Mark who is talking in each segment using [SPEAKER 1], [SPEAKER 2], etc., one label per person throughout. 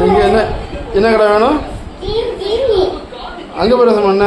[SPEAKER 1] இங்கே என்ன கடை வேணும்? அங்கே போய் ரசம் பண்ண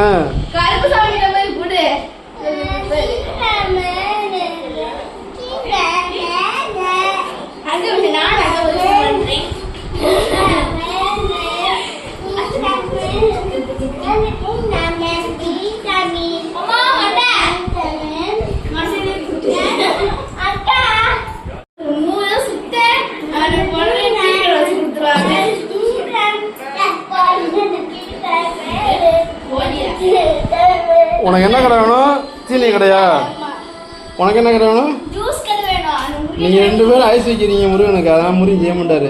[SPEAKER 1] உனக்கு என்ன கடை வேணும்? சீனி கடையா? உனக்கு என்ன கடை வேணும்? நீங்க 2 பேரும் ஐஸ் வைக்கிறீங்க முருகனுக்கு, அதான் முருகன் செய்ய மாட்டாரு.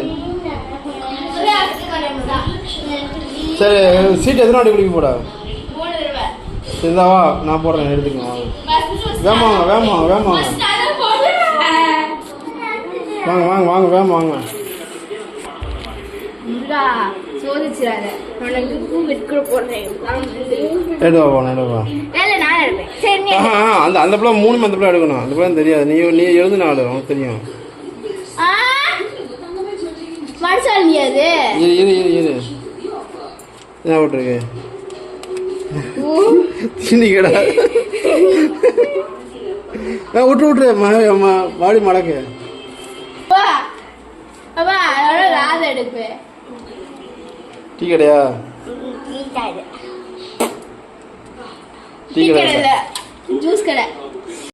[SPEAKER 1] சரி சீட் எத்தனை வாட்டி குடிக்க போடா? சரிதாவா, நான் போடுறேன், எடுத்துக்கோங்க. வேமாங்க வேமாங்க வேமாங்க வாங்க வாங்க வாங்க வேமா வாங்க. அந்த பிள்ளை 3 அந்த பிள்ளை எடுக்கணும். அந்த பிள்ளை தெரியாது, நீ எழுது 4 உனக்கு தெரியும். இரு என்ன போட்டிருக்கு? தீனி கடை விட்டுரு மாடி மடக்கு. டீ கடையா? டீ கடை, ஜூஸ் கடை.